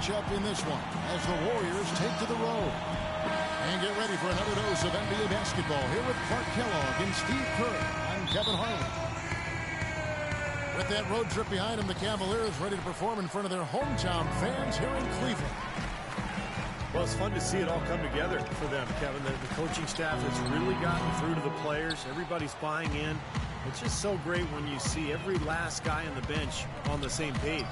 matchup in this one as the Warriors take to the road. And get ready for another dose of NBA basketball here with Clark Kellogg and Steve Kerr. I'm Kevin Harlan. With that road trip behind him, the Cavaliers ready to perform in front of their hometown fans here in Cleveland. Well, it's fun to see it all come together for them, Kevin. The coaching staff has really gotten through to the players. Everybody's buying in. It's just so great when you see every last guy on the bench on the same page.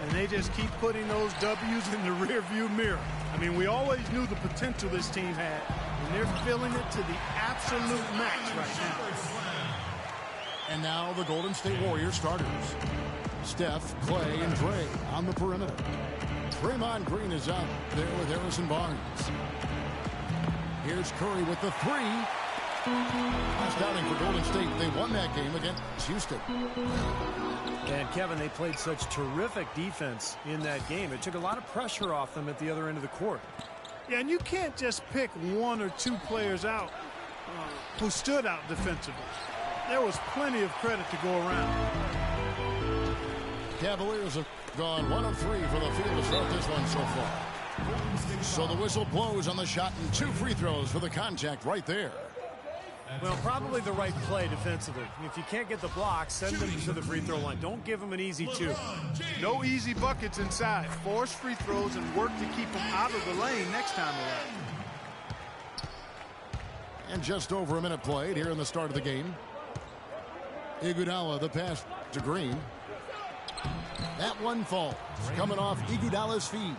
And they just keep putting those W's in the rearview mirror. I mean, we always knew the potential this team had, and they're filling it to the absolute max right now. And now the Golden State Warriors starters. Steph, Clay, and Dre on the perimeter. Draymond Green is out there with Harrison Barnes. Here's Curry with the three. Last outing for Golden State. They won that game against Houston. And, Kevin, they played such terrific defense in that game. It took a lot of pressure off them at the other end of the court. Yeah, and you can't just pick one or two players out who stood out defensively. There was plenty of credit to go around. Cavaliers have gone 1 of 3 for the field to start this one so far. So the whistle blows on the shot and 2 free throws for the contact right there. Well, probably the right play defensively. If you can't get the block, send them to the free throw line. Don't give them an easy 2. No easy buckets inside. Force free throws and work to keep them out of the lane next time around. And just over a minute played here in the start of the game. Iguodala, the pass to Green. That one falls, coming off Iguodala's feet.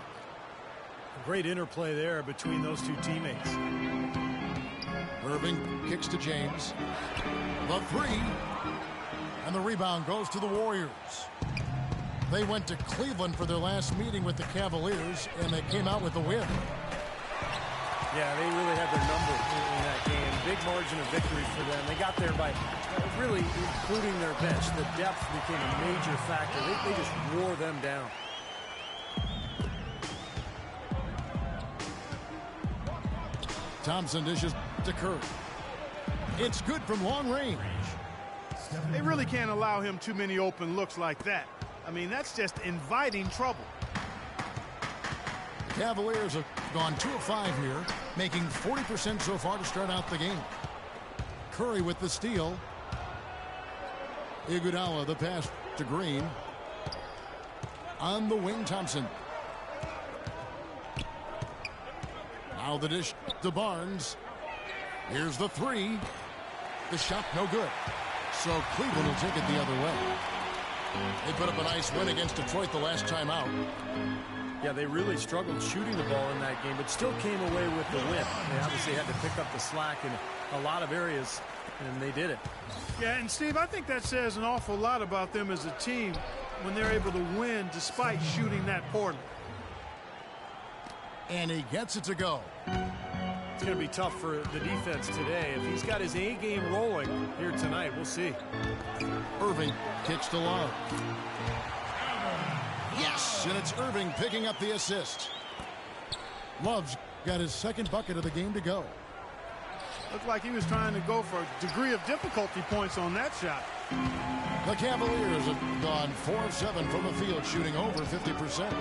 Great interplay there between those two teammates. Irving kicks to James. The three. And the rebound goes to the Warriors. They went to Cleveland for their last meeting with the Cavaliers, and they came out with the win. Yeah, they really had their number in that game. Big margin of victory for them. They got there by really including their bench. The depth became a major factor. They just wore them down. Thompson dishes to Curry. It's good from long range. They really can't allow him too many open looks like that. I mean, that's just inviting trouble. The Cavaliers have gone 2 of 5 here, making 40% so far to start out the game. Curry with the steal. Iguodala, the pass to Green. On the wing, Thompson. Now the dish to Barnes. Here's the three. The shot no good. So Cleveland will take it the other way. They put up a nice win against Detroit the last time out. Yeah, they really struggled shooting the ball in that game, but still came away with the win. They obviously had to pick up the slack in a lot of areas, and they did it. Yeah, and Steve, I think that says an awful lot about them as a team when they're able to win despite shooting that poorly. And he gets it to go. It's going to be tough for the defense today. If he's got his A game rolling here tonight, we'll see. Irving kicks to Love. Yes, and it's Irving picking up the assist. Love's got his second bucket of the game to go. Looked like he was trying to go for a degree of difficulty points on that shot. The Cavaliers have gone 4 of 7 from the field, shooting over 50%.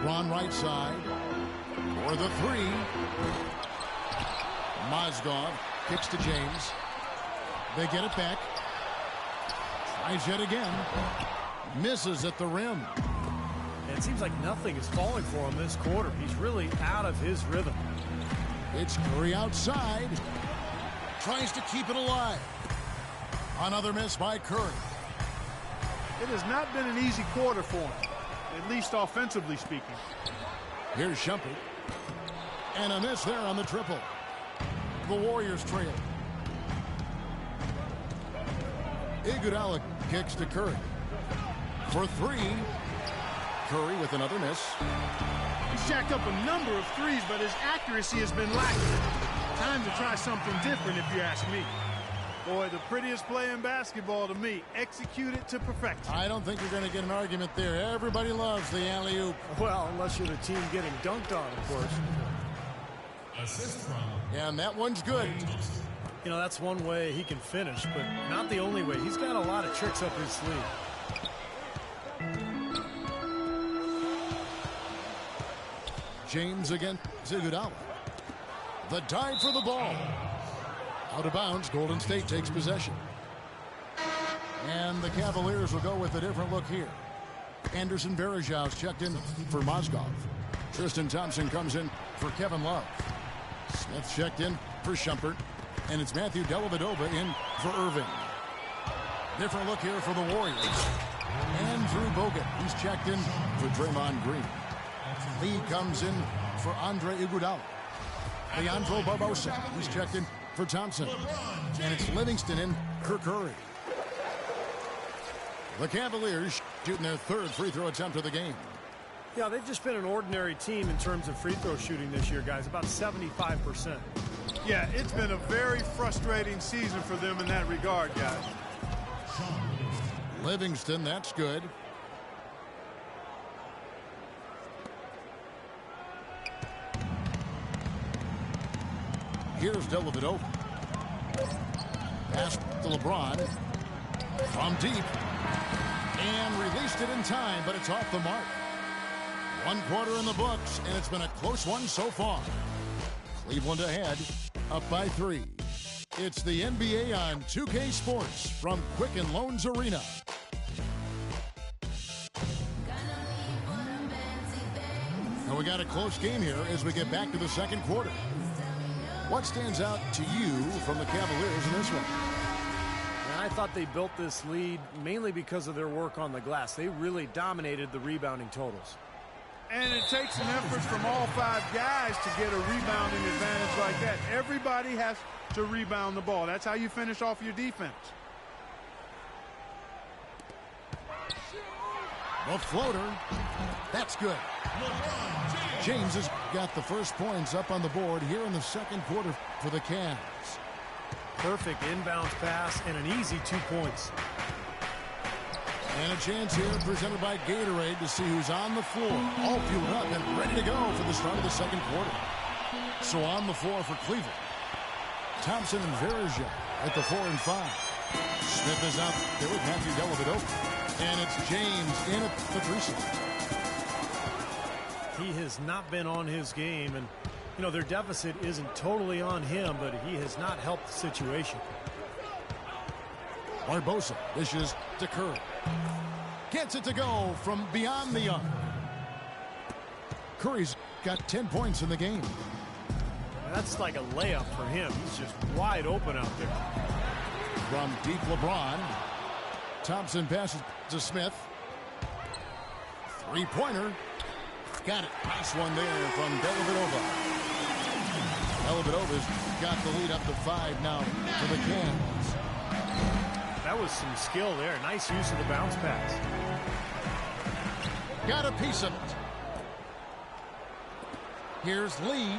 Ron right side for the three. Mozgov kicks to James. They get it back. Tries yet again. Misses at the rim. And it seems like nothing is falling for him this quarter. He's really out of his rhythm. It's Curry outside. Tries to keep it alive. Another miss by Curry. It has not been an easy quarter for him, at least offensively speaking. Here's Shumpert. And a miss there on the triple. The Warriors trail. Iguodala kicks to Curry. For three. Curry with another miss. He's jacked up a number of threes, but his accuracy has been lacking. Time to try something different, if you ask me. Boy, the prettiest play in basketball to me. Execute it to perfection. I don't think you're going to get an argument there. Everybody loves the alley-oop. Well, unless you're the team getting dunked on, of course. And that one's good. You know, that's one way he can finish, but not the only way. He's got a lot of tricks up his sleeve. James against Iguodala. The dive for the ball. Out of bounds. Golden State takes possession. And the Cavaliers will go with a different look here. Anderson Varejau's checked in for Mozgov. Tristan Thompson comes in for Kevin Love. Smith checked in for Shumpert. And it's Matthew Dellavedova in for Irving. Different look here for the Warriors. Andrew Bogut. He's checked in for Draymond Green. Lee comes in for Andre Iguodala. Leandro Barbosa. He's checked in for Thompson. And it's Livingston in for Curry. The Cavaliers shooting their third free throw attempt of the game. Yeah, they've just been an ordinary team in terms of free throw shooting this year, guys. About 75%. Yeah, it's been a very frustrating season for them in that regard, guys. Livingston, that's good. Here's Dellavedova. Pass to LeBron. From deep. And released it in time, but it's off the mark. 1 quarter in the books, and it's been a close one so far. Cleveland ahead, up by 3. It's the NBA on 2K Sports from Quicken Loans Arena. And we got a close game here as we get back to the second quarter. What stands out to you from the Cavaliers in this one? And I thought they built this lead mainly because of their work on the glass. They really dominated the rebounding totals. And it takes an effort from all 5 guys to get a rebounding advantage like that. Everybody has to rebound the ball. That's how you finish off your defense. The floater. That's good. James has got the first points up on the board here in the second quarter for the Cavs. Perfect inbounds pass and an easy 2 points. And a chance here presented by Gatorade to see who's on the floor. All fueled up and ready to go for the start of the second quarter. So on the floor for Cleveland. Thompson and Varejao at the 4 and 5. Smith is out there with Matthew Dellavedova. And it's James in at the 3 slot. He has not been on his game, and you know their deficit isn't totally on him, but he has not helped the situation. Barbosa dishes to Curry. Gets it to go from beyond the arc. Curry's got 10 points in the game. That's like a layup for him. He's just wide open out there. From deep LeBron. Thompson passes to Smith. 3-pointer. Got it. Nice one there from Dellavedova. Dellavedova's got the lead up to 5 now for the Cavs. That was some skill there. Nice use of the bounce pass. Got a piece of it. Here's Lee.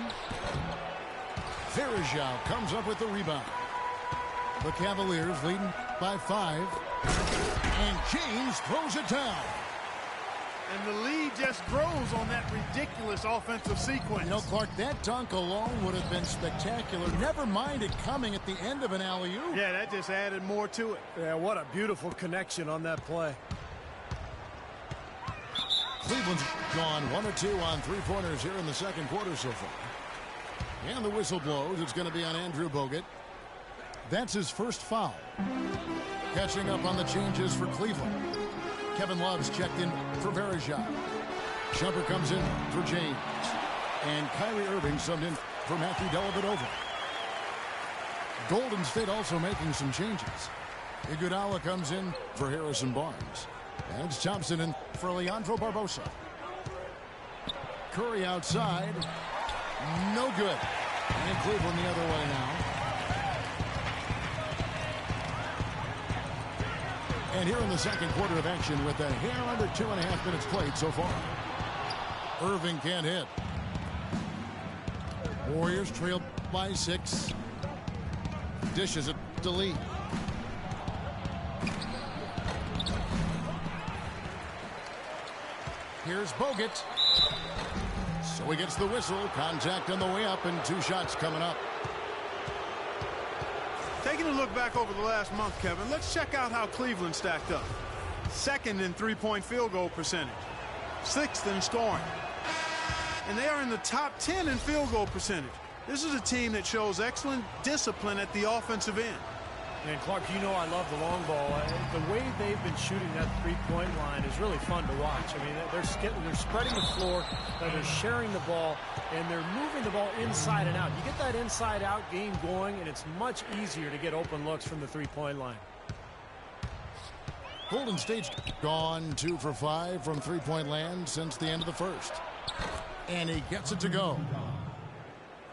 Varejao comes up with the rebound. The Cavaliers leading by 5. And James throws it down. And the lead just grows on that ridiculous offensive sequence. You know, Clark, that dunk alone would have been spectacular. Never mind it coming at the end of an alley-oop. Yeah, that just added more to it. Yeah, what a beautiful connection on that play. Cleveland's gone 1 or 2 on 3-pointers here in the second quarter so far. And the whistle blows. It's going to be on Andrew Bogut. That's his first foul. Catching up on the changes for Cleveland. Kevin Love's checked in for Varejao. Shumpert comes in for James. And Kyrie Irving subbed in for Matthew Dellavedova. Golden State also making some changes. Iguodala comes in for Harrison Barnes. And it's Thompson in for Leandro Barbosa. Curry outside. No good. And Cleveland the other way now. And here in the second quarter of action with a hair under 2.5 minutes played so far. Irving can't hit. Warriors trailed by 6. Dishes it to Lee. Here's Bogut. So he gets the whistle. Contact on the way up and 2 shots coming up. Taking a look back over the last month, Kevin, let's check out how Cleveland stacked up. 2nd in 3-point field goal percentage. 6th in scoring. and they are in the top 10 in field goal percentage. This is a team that shows excellent discipline at the offensive end. And Clark, you know I love the long ball. The way they've been shooting that three-point line is really fun to watch. I mean, they're spreading the floor, they're sharing the ball, and they're moving the ball inside and out. You get that inside-out game going, and it's much easier to get open looks from the three-point line. Golden State's gone 2 for 5 from three-point land since the end of the first. And he gets it to go.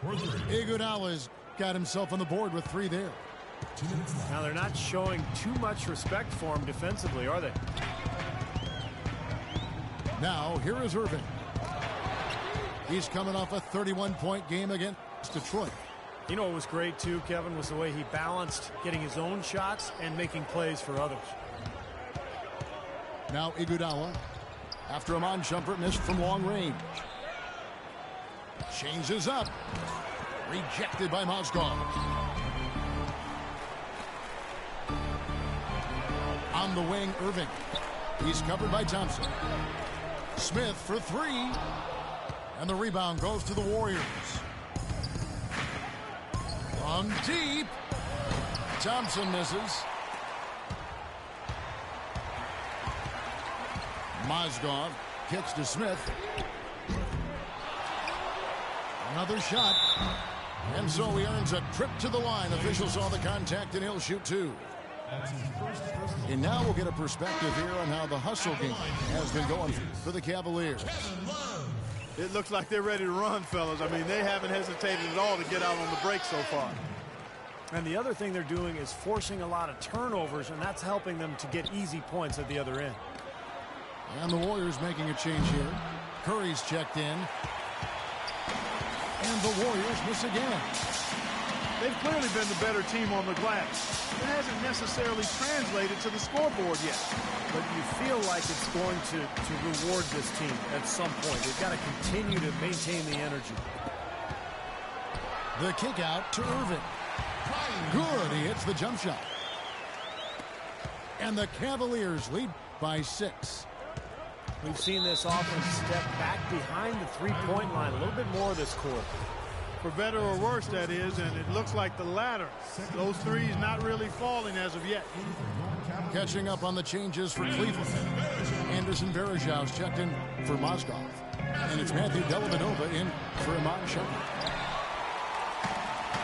Iguodala's got himself on the board with 3 there. Now they're not showing too much respect for him defensively, are they? Now here is Irving. He's coming off a 31-point game against Detroit. You know what was great too, Kevin, was the way he balanced getting his own shots and making plays for others. Now Iguodala, after a Mon jumper missed from long range. Changes up. Rejected by Mozgov. On the wing, Irving. He's covered by Thompson. Smith for 3. And the rebound goes to the Warriors. From deep. Thompson misses. Mozgov kicks to Smith. Another shot. And so he earns a trip to the line. Officials saw the contact and he'll shoot 2. And now we'll get a perspective here on how the hustle game has been going for the Cavaliers. It looks like they're ready to run, fellas. I mean, they haven't hesitated at all to get out on the break so far. And the other thing they're doing is forcing a lot of turnovers, and that's helping them to get easy points at the other end. And the Warriors making a change here. Curry's checked in. And the Warriors miss again. They've clearly been the better team on the glass. It hasn't necessarily translated to the scoreboard yet. But you feel like it's going to reward this team at some point. They've got to continue to maintain the energy. The kick out to Irving. Good. He hits the jump shot. And the Cavaliers lead by 6. We've seen this offense step back behind the three-point line a little bit more this quarter. For better or worse, that is, and it looks like the latter. Those threes not really falling as of yet. Catching up on the changes for Cleveland. Anderson Varejau's checked in for Mozgov. And it's Matthew Dellavedova in for Iman Shumpert.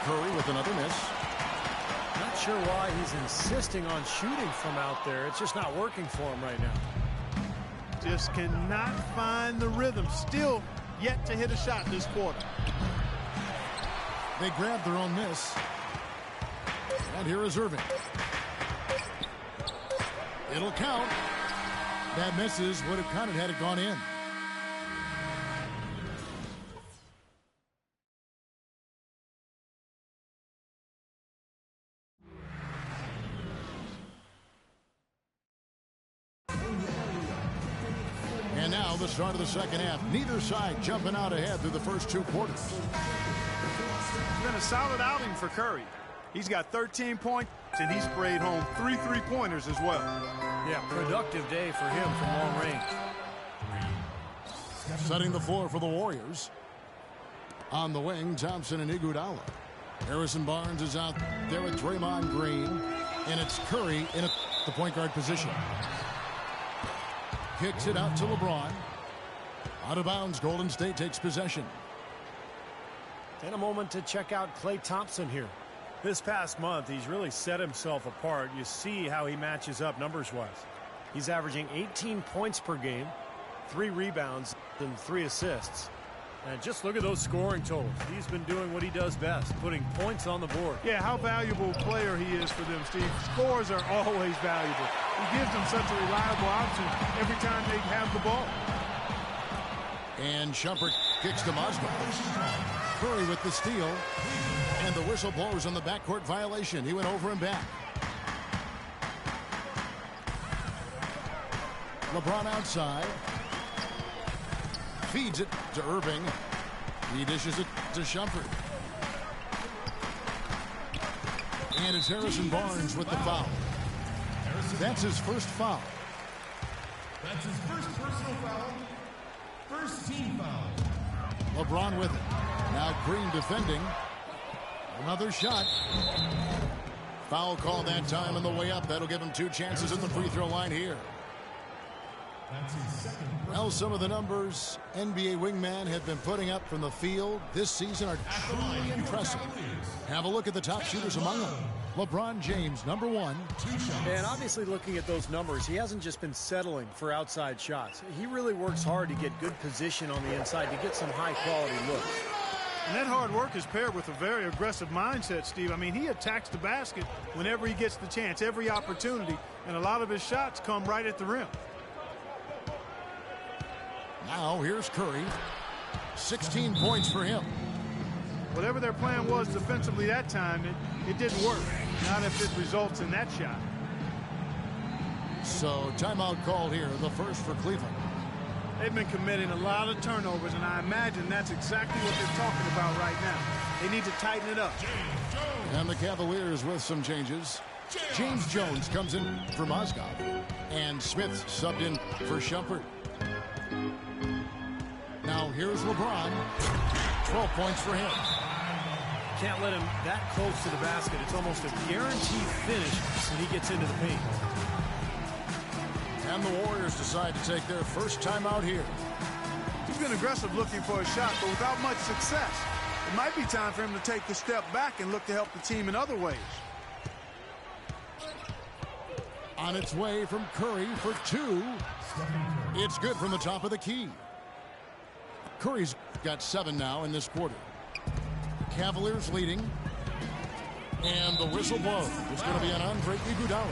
Curry with another miss. Not sure why he's insisting on shooting from out there. It's just not working for him right now. Just cannot find the rhythm. Still yet to hit a shot this quarter. They grab their own miss. And here is Irving. It'll count. That misses would have counted had it gone in. And now the start of the second half. Neither side jumping out ahead through the first 2 quarters. It's been a solid outing for Curry. He's got 13 points, and he sprayed home 3 3-pointers as well. Yeah, productive day for him from long range. Setting the floor for the Warriors. On the wing, Thompson and Iguodala. Harrison Barnes is out there with Draymond Green. And it's Curry in the point guard position. Kicks it out to LeBron. Out of bounds, Golden State takes possession. And a moment to check out Klay Thompson here. This past month, he's really set himself apart. You see how he matches up numbers-wise. He's averaging 18 points per game, 3 rebounds, and 3 assists. And just look at those scoring totals. He's been doing what he does best, putting points on the board. Yeah, how valuable a player he is for them, Steve. Scores are always valuable. He gives them such a reliable option every time they have the ball. And Shumpert kicks to Mozgov. Curry with the steal. And the whistle blows on the backcourt violation. He went over and back. LeBron outside. Feeds it to Irving. He dishes it to Shumpert. And it's Harrison Barnes with the foul. That's his first foul. That's his first personal foul. First team foul. LeBron with it. Now Green defending. Another shot. Foul call that time on the way up. That'll give him 2 chances at the free throw line here. Well, some of the numbers NBA wingman have been putting up from the field this season are truly impressive. Have a look at the top shooters among them. LeBron James, #1. And obviously looking at those numbers, he hasn't just been settling for outside shots. He really works hard to get good position on the inside to get some high-quality looks. And that hard work is paired with a very aggressive mindset, Steve. I mean, he attacks the basket whenever he gets the chance, every opportunity, and a lot of his shots come right at the rim. Now here's Curry. 16 points for him. Whatever their plan was defensively that time, it didn't work. Not if it results in that shot. So timeout called here, the first for Cleveland. They've been committing a lot of turnovers, and I imagine that's exactly what they're talking about right now. They need to tighten it up. And the Cavaliers with some changes. James Jones comes in for Mozgov. And Smith subbed in for Shumpert. Now here's LeBron. 12 points for him. Can't let him that close to the basket. It's almost a guaranteed finish when he gets into the paint. And the Warriors decide to take their first time out here. He's been aggressive looking for a shot, but without much success. It might be time for him to take the step back and look to help the team in other ways. On its way from Curry for 2. It's good from the top of the key. Curry's got 7 now in this quarter. Cavaliers leading. And the whistle blows. It's going to be an Andre Iguodala.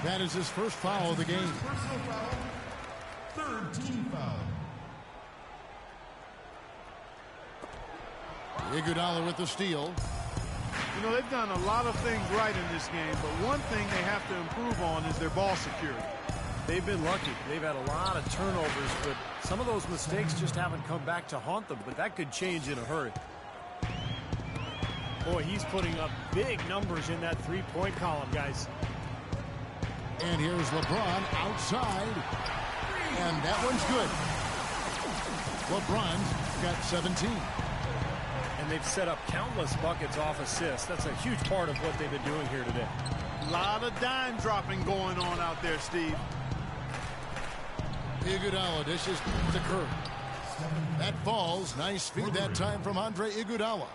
That is his first foul of the game. Personal foul. Third team foul. Iguodala with the steal. You know, they've done a lot of things right in this game, but one thing they have to improve on is their ball security. They've been lucky. They've had a lot of turnovers, but some of those mistakes just haven't come back to haunt them, but that could change in a hurry. Boy, he's putting up big numbers in that three-point column, guys. And here's LeBron outside. And that one's good. LeBron's got 17. And they've set up countless buckets off assists. That's a huge part of what they've been doing here today. A lot of dime dropping going on out there, Steve. Iguodala dishes to Curry. That falls. Nice feed that time from Andre Iguodala.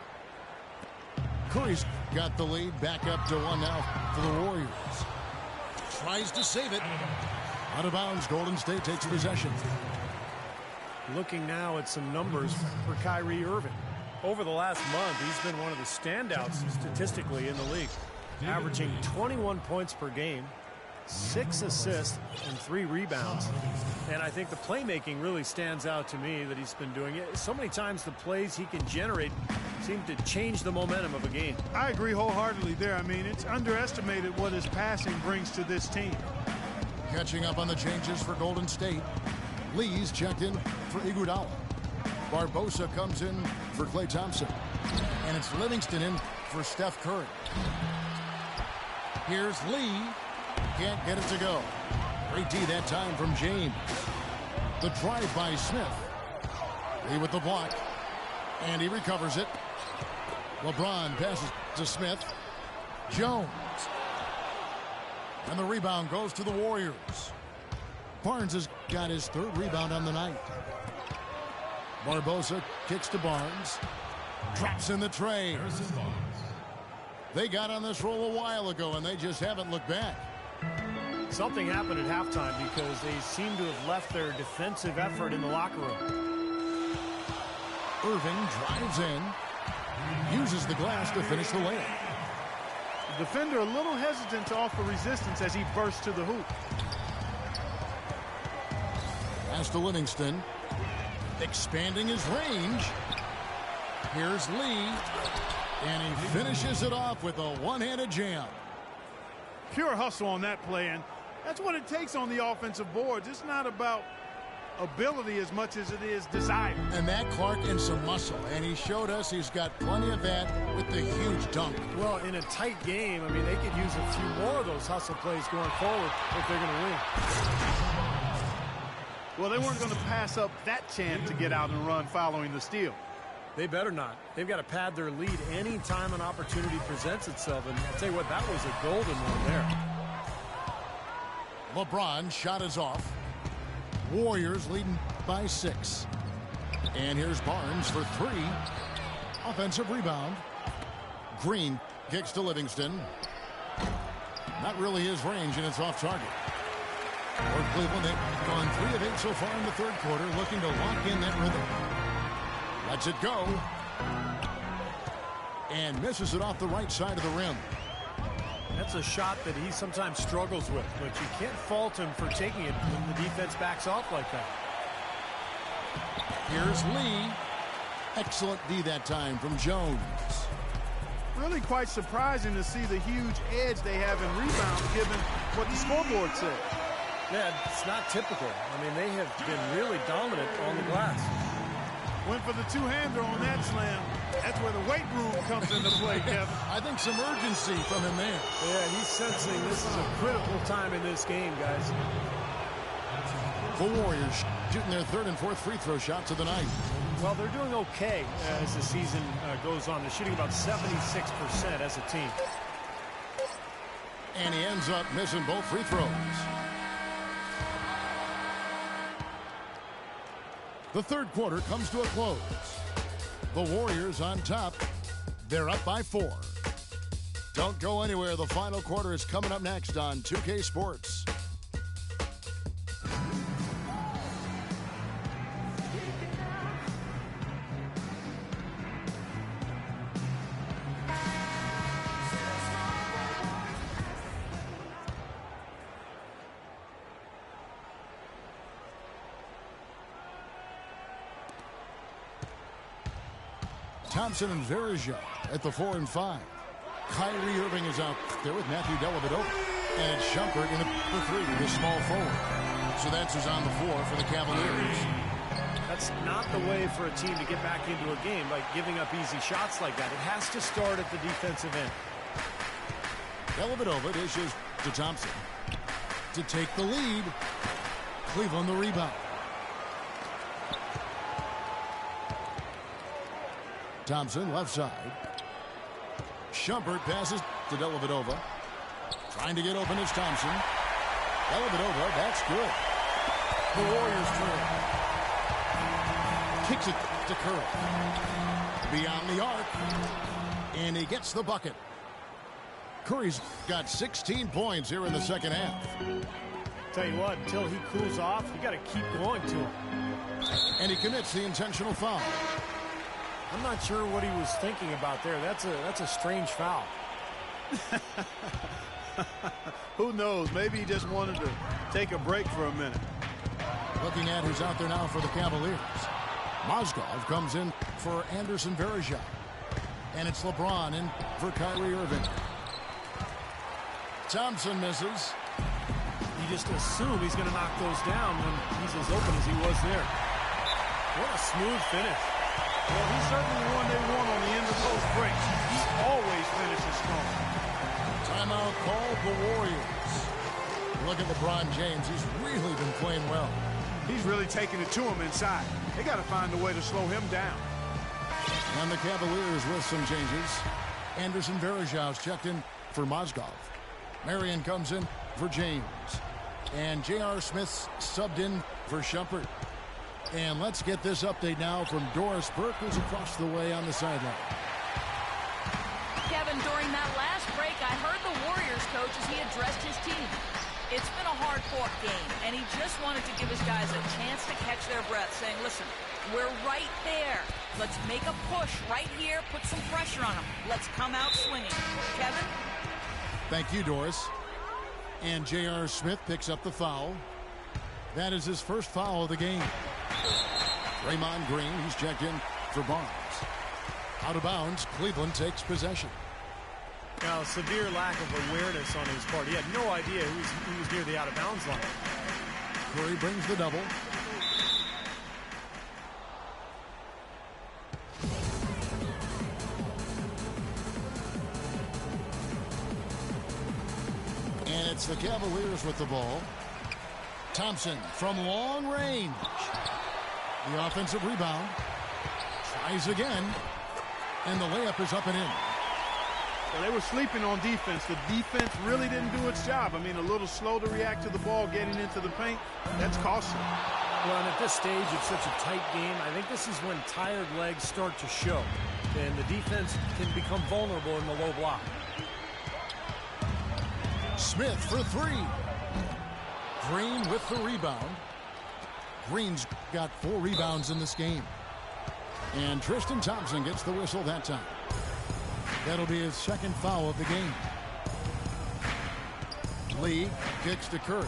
Curry's got the lead back up to 1 now for the Warriors. Tries to save it. Out of bounds. Golden State takes possession. Looking now at some numbers for Kyrie Irving. Over the last month, he's been one of the standouts statistically in the league, averaging 21 points per game, 6 assists, and 3 rebounds. And I think the playmaking really stands out to me that he's been doing it. So many times the plays he can generate seem to change the momentum of a game. I agree wholeheartedly there. I mean, it's underestimated what his passing brings to this team. Catching up on the changes for Golden State. Lee's checked in for Iguodala. Barbosa comes in for Klay Thompson. And it's Livingston in for Steph Curry. Here's Lee. Can't get it to go. Great D that time from James. The drive by Smith. Lee with the block. And he recovers it. LeBron passes to Smith. Jones. And the rebound goes to the Warriors. Barnes has got his 3rd rebound on the night. Barbosa kicks to Barnes. Drops in the tray. They got on this roll a while ago, and they just haven't looked back. Something happened at halftime because they seem to have left their defensive effort in the locker room. Irving drives in. Uses the glass to finish the layup. The defender a little hesitant to offer resistance as he bursts to the hoop. Pass to Livingston. Expanding his range. Here's Lee. And he finishes it off with a one-handed jam. Pure hustle on that play, and that's what it takes on the offensive boards. It's not about ability as much as it is desire. And that Clark and some muscle. And he showed us he's got plenty of that with the huge dunk. Well, in a tight game, I mean, they could use a few more of those hustle plays going forward if they're going to win. Well, they weren't going to pass up that chance to get out and run following the steal. They better not. They've got to pad their lead any time an opportunity presents itself. And I'll tell you what, that was a golden one there. LeBron shot is off. Warriors leading by 6. And here's Barnes for 3. Offensive rebound. Green kicks to Livingston. Not really his range, and it's off target. For Cleveland, they've gone 3 of 8 so far in the third quarter, looking to lock in that rhythm. Lets it go. And misses it off the right side of the rim. That's a shot that he sometimes struggles with, but you can't fault him for taking it when the defense backs off like that. Here's Lee. Excellent D that time from Jones. Really quite surprising to see the huge edge they have in rebounds given what the scoreboard said. Yeah, it's not typical. I mean, they have been really dominant on the glass. Went for the two-hander on that slam. That's where the weight room comes into play, Kevin. I think some urgency from him there. Yeah, he's sensing this is a critical time in this game, guys. The Warriors shooting their 3rd and 4th free throw shots of the night. Well, they're doing okay as the season goes on. They're shooting about 76% as a team. And he ends up missing both free throws. The third quarter comes to a close. The Warriors on top. They're up by 4. Don't go anywhere. The final quarter is coming up next on 2K Sports. Thompson and Verja at the 4 and 5. Kyrie Irving is out there with Matthew Dellavedova. And it's Shumpert in the 3, the small forward. So that's who's on the floor for the Cavaliers. That's not the way for a team to get back into a game, like giving up easy shots like that. It has to start at the defensive end. Dellavedova dishes to Thompson to take the lead. Cleveland the rebound. Thompson left side. Shumpert passes to Dellavedova. Trying to get open is Thompson. Dellavedova, that's good. The Warriors trail. Kicks it to Curry. Beyond the arc. And he gets the bucket. Curry's got 16 points here in the second half. Tell you what, until he cools off, you got to keep going to him. And he commits the intentional foul. I'm not sure what he was thinking about there. That's a strange foul. Who knows? Maybe he just wanted to take a break for a minute. Looking at who's out there now for the Cavaliers. Mozgov comes in for Anderson Varejao. And it's LeBron in for Kyrie Irving. Thompson misses. You just assume he's going to knock those down when he's as open as he was there. What a smooth finish. Well, he's certainly the one they want on the end of those breaks. He always finishes strong. Timeout called the Warriors. Look at LeBron James. He's really been playing well. He's really taking it to him inside. They got to find a way to slow him down. And the Cavaliers with some changes. Anderson Varejau's checked in for Mozgov. Marion comes in for James. And J.R. Smith's subbed in for Shumpert. And let's get this update now from Doris Burke, who's across the way on the sideline. Kevin, during that last break, I heard the Warriors coach as he addressed his team. It's been a hard-fought game, and he just wanted to give his guys a chance to catch their breath, saying, listen, we're right there. Let's make a push right here, put some pressure on them. Let's come out swinging. Kevin? Thank you, Doris. And J.R. Smith picks up the foul. That is his first foul of the game. Draymond Green, he's checked in for Barnes. Out of bounds, Cleveland takes possession. Now, severe lack of awareness on his part. He had no idea he was near the out-of-bounds line. Curry brings the double. And it's the Cavaliers with the ball. Thompson from long range. The offensive rebound. Tries again. And the layup is up and in. Well, they were sleeping on defense. The defense really didn't do its job. I mean, a little slow to react to the ball getting into the paint. That's costly. Well, and at this stage of such a tight game, I think this is when tired legs start to show. And the defense can become vulnerable in the low block. Smith for three. Green with the rebound. Green's got 4 rebounds in this game. And Tristan Thompson gets the whistle that time. That'll be his second foul of the game. Lee kicks to Curry.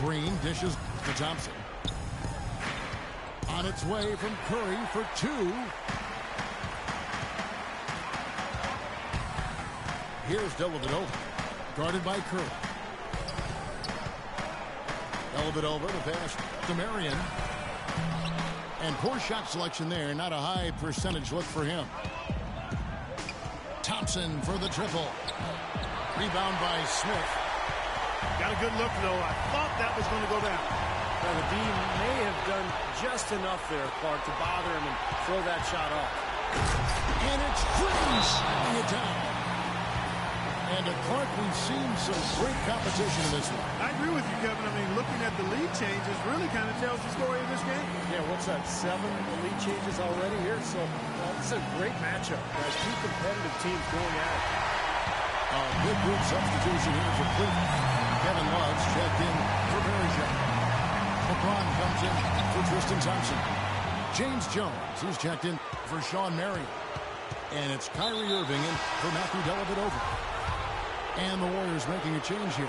Green dishes to Thompson. On its way from Curry for 2. Here's Dellavedova, guarded by Curry. Dellavedova, the pass to Marion. And poor shot selection there. Not a high percentage look for him. Thompson for the triple. Rebound by Smith. Got a good look, though. I thought that was going to go down. Now, the D may have done just enough there, Clark, to bother him and throw that shot off. And it's Green slamming it down. And to Clark, we've seen some great competition in this one. I agree with you, Kevin. I mean, looking at the lead changes really kind of tells the story of this game. Yeah, what's that, 7 lead changes already here? So, it's a great matchup. Guys, 2 competitive teams going at it. Good group substitution here for Cleveland. Kevin Love's checked in for Bergeron. LeBron comes in for Tristan Thompson. James Jones, he's checked in for Sean Marion. And it's Kyrie Irving in for Matthew Dellavedova. And the Warriors making a change here.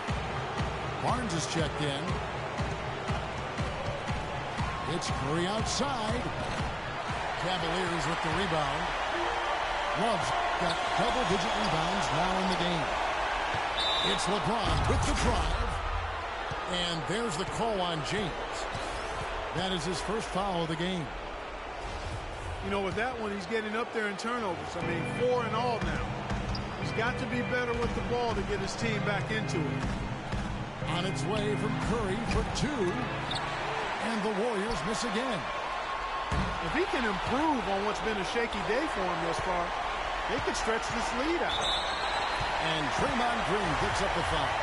Barnes is checked in. It's Curry outside. Cavaliers with the rebound. Love's got double-digit rebounds now in the game. It's LeBron with the drive. And there's the call on James. That is his first foul of the game. You know, with that one, he's getting up there in turnovers. I mean, 4 in all now. He's got to be better with the ball to get his team back into it. On its way from Curry for 2. And the Warriors miss again. If he can improve on what's been a shaky day for him thus far, they could stretch this lead out. And Draymond Green picks up the foul.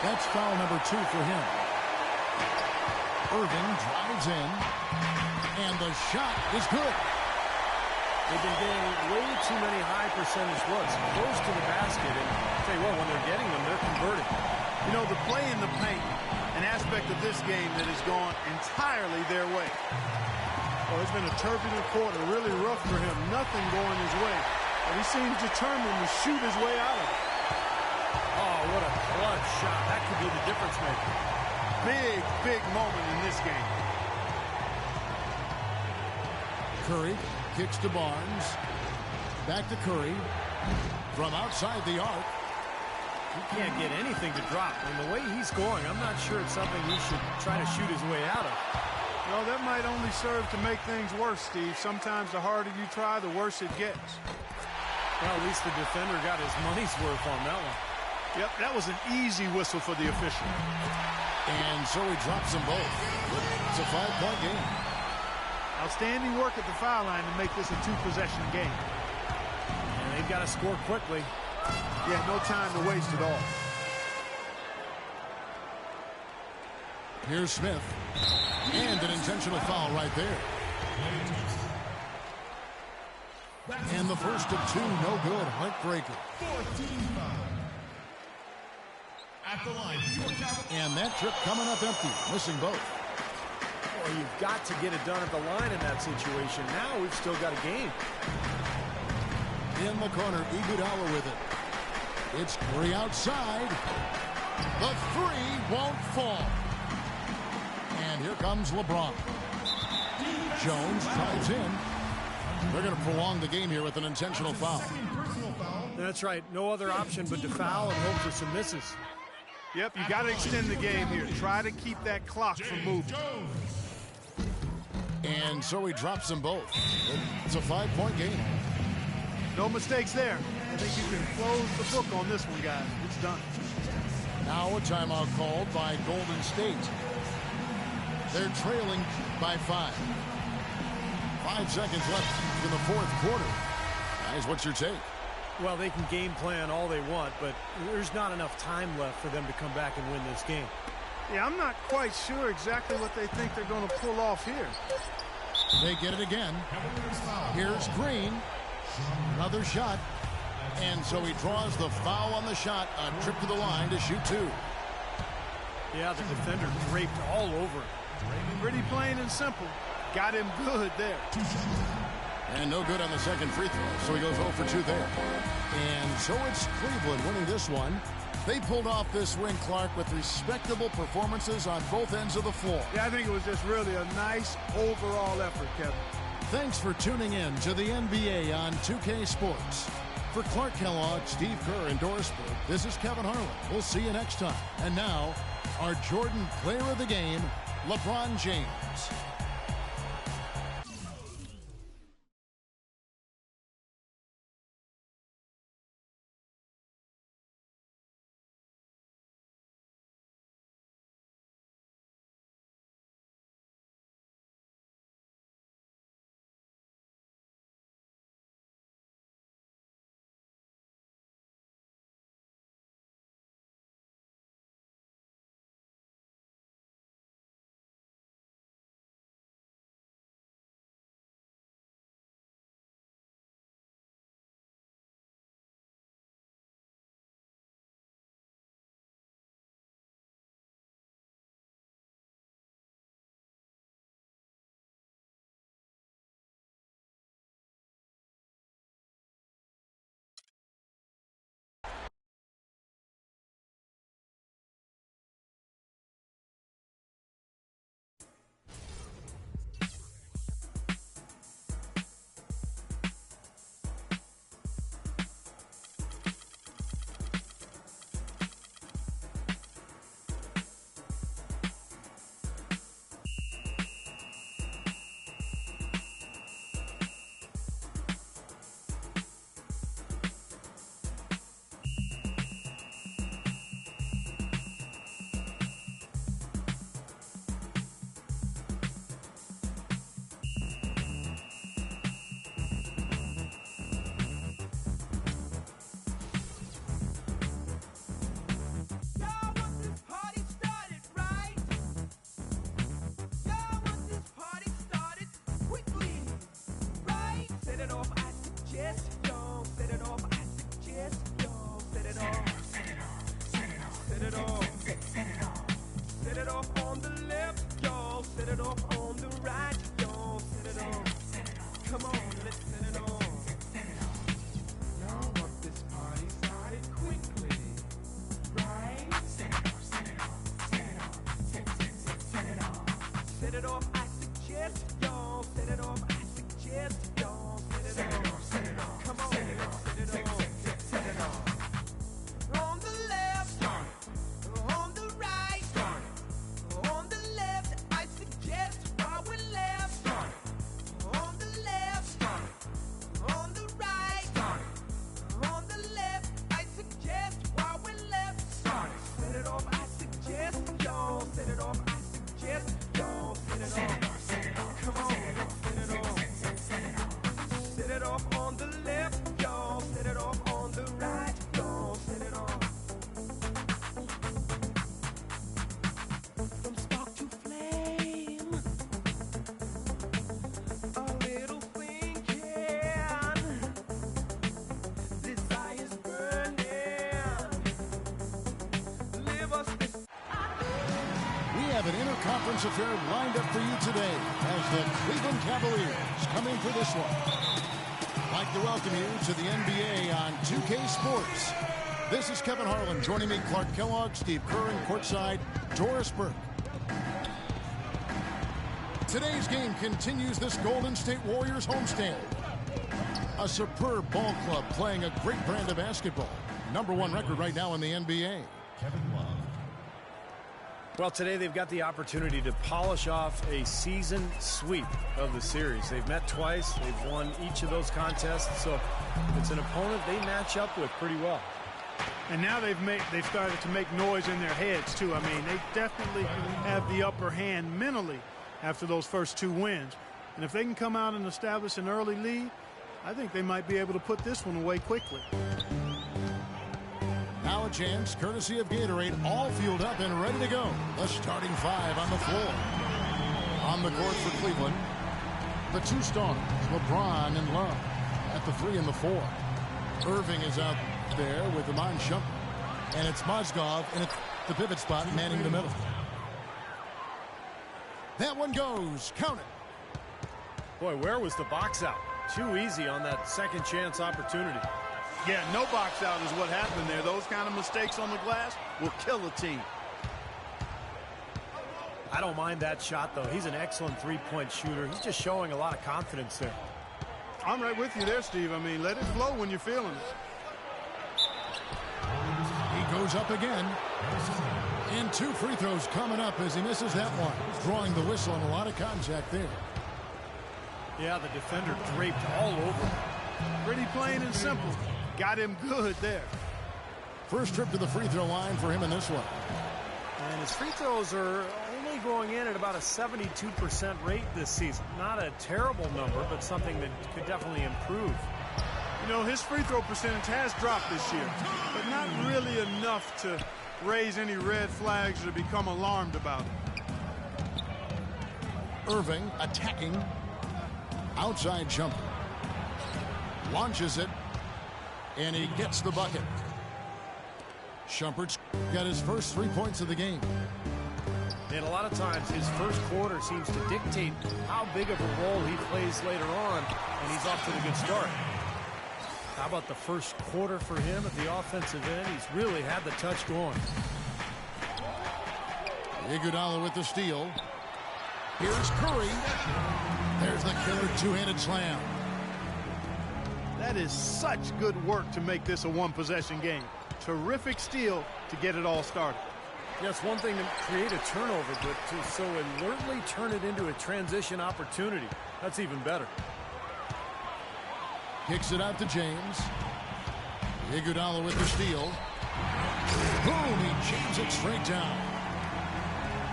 That's foul number 2 for him. Irving drives in. And the shot is good. They've been getting way too many high percentage looks close to the basket. And I'll tell you what, when they're getting them, they're converting. You know, the play in the paint, an aspect of this game that has gone entirely their way. Well, it's been a turbulent quarter, really rough for him. Nothing going his way. But he seems determined to shoot his way out of it. Oh, what a clutch shot. That could be the difference maker. Big, big moment in this game. Curry kicks to Barnes. Back to Curry. From outside the arc. He can't get anything to drop. And the way he's going, I'm not sure it's something he should try to shoot his way out of. Well, that might only serve to make things worse, Steve. Sometimes the harder you try, the worse it gets. Well, at least the defender got his money's worth on that one. Yep, that was an easy whistle for the official. And so he drops them both. It's a 5-point game. Outstanding work at the foul line to make this a 2-possession game. And they've got to score quickly. Yeah, no time to waste at all. Here's Smith. And an intentional foul right there. And the first of 2, no good. Heartbreaker. 14 foul. At the line, and that trip coming up empty, missing both. Well, you've got to get it done at the line in that situation. Now we've still got a game. In the corner, Iguodala with it. It's Curry outside. The 3 won't fall. And here comes LeBron. Jones drives in. They're going to prolong the game here with an intentional foul. That's right. No other option but to foul and hope for some misses. Yep, you got to extend the game here. Try to keep that clock from moving. And so he drops them both. It's a 5-point game. No mistakes there. I think you can close the book on this one, guys. It's done. Now a timeout called by Golden State. They're trailing by 5. 5 seconds left in the fourth quarter. Guys, what's your take? Well, they can game plan all they want, but there's not enough time left for them to come back and win this game. Yeah, I'm not quite sure exactly what they think they're going to pull off here. They get it again. Here's Green. Another shot. And so he draws the foul on the shot. A trip to the line to shoot 2. Yeah, the defender draped all over him. Pretty plain and simple. Got him good there. And no good on the second free throw, so he goes 0 for 2 there. And so it's Cleveland winning this one. They pulled off this win, Clark, with respectable performances on both ends of the floor. Yeah, I think it was just really a nice overall effort, Kevin. Thanks for tuning in to the NBA on 2K Sports. For Clark Kellogg, Steve Kerr, and Doris Burke, this is Kevin Harlan. We'll see you next time. And now, our Jordan player of the game, LeBron James. Have an interconference affair lined up for you today as the Cleveland Cavaliers come in for this one. I'd like to welcome you to the NBA on 2K Sports. This is Kevin Harlan. Joining me, Clark Kellogg, Steve Kerr, and courtside, Doris Burke. Today's game continues this Golden State Warriors homestand. A superb ball club playing a great brand of basketball. #1 record right now in the NBA. Kevin Love. Well, today they've got the opportunity to polish off a season sweep of the series. They've met twice. They've won each of those contests. So it's an opponent they match up with pretty well. And now they've started to make noise in their heads, too. I mean, they definitely have the upper hand mentally after those first 2 wins. And if they can come out and establish an early lead, I think they might be able to put this one away quickly. Now a chance, courtesy of Gatorade, all fueled up and ready to go. The starting 5 on the floor. On the court for Cleveland, the 2 stars, LeBron and Love, at the 3 and the 4. Irving is out there with Iman Shumpert. And it's Mozgov in the pivot spot, manning the middle. That one goes. Count it. Boy, where was the box out? Too easy on that second chance opportunity. Yeah, no box out is what happened there. Those kind of mistakes on the glass will kill a team. I don't mind that shot, though. He's an excellent three-point shooter. He's just showing a lot of confidence there. I'm right with you there, Steve. I mean, let it flow when you're feeling it. He goes up again. And 2 free throws coming up as he misses that one. Drawing the whistle and a lot of contact there. Yeah, the defender draped all over him. Pretty plain and simple. Got him good there. First trip to the free throw line for him in this one. And his free throws are only going in at about a 72% rate this season. Not a terrible number, but something that could definitely improve. You know, his free throw percentage has dropped this year, but not really enough to raise any red flags or become alarmed about it. Irving attacking. Outside jumper. Launches it. And he gets the bucket. Shumpert's got his first 3 points of the game. And a lot of times his first quarter seems to dictate how big of a role he plays later on, and he's off to the good start. How about the first quarter for him at the offensive end? He's really had the touch going. Iguodala with the steal. Here's Curry. There's the killer 2-handed slam. That is such good work to make this a one-possession game. Terrific steal to get it all started. Yes, one thing to create a turnover, but to so alertly turn it into a transition opportunity, that's even better. Kicks it out to James. Iguodala with the steal. Boom, he jams it straight down.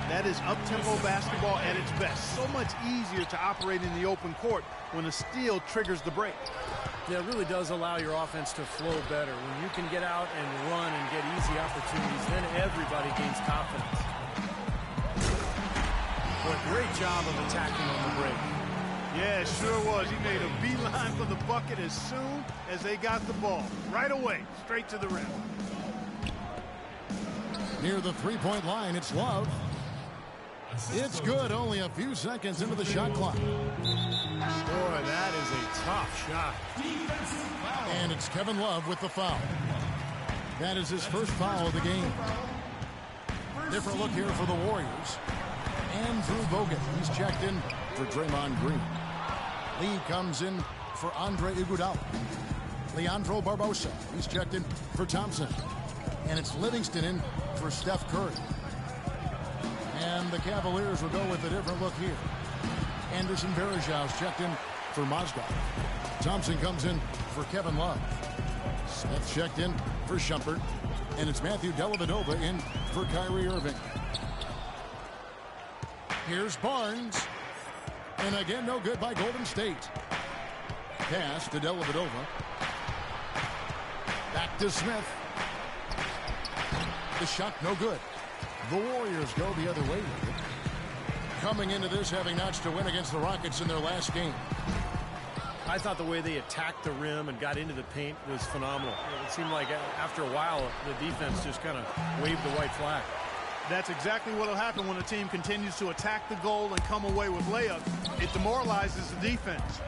That is up-tempo basketball at its best. So much easier to operate in the open court when a steal triggers the break. Yeah, it really does allow your offense to flow better. When you can get out and run and get easy opportunities, then everybody gains confidence. Boy, great job of attacking on the break. Yeah, it sure was. He made a beeline for the bucket as soon as they got the ball. Right away, straight to the rim. Near the three-point line, it's Love. It's good, only a few seconds into the shot clock. Boy, that is a tough shot. And it's Kevin Love with the foul. That is his first foul of the game. Different look here for the Warriors. Andrew Bogut, he's checked in for Draymond Green. Lee comes in for Andre Iguodala. Leandro Barbosa, he's checked in for Thompson. And it's Livingston in for Steph Curry. And the Cavaliers will go with a different look here. Anderson Varejau's checked in for Mozgov. Thompson comes in for Kevin Love. Smith checked in for Shumpert. And it's Matthew Dellavedova in for Kyrie Irving. Here's Barnes. And again, no good by Golden State. Pass to Dellavedova. Back to Smith. The shot no good. The Warriors go the other way with it. Coming into this having notched a win against the Rockets in their last game. I thought the way they attacked the rim and got into the paint was phenomenal. It seemed like after a while, the defense just kind of waved the white flag. That's exactly what will happen when a team continues to attack the goal and come away with layups. It demoralizes the defense.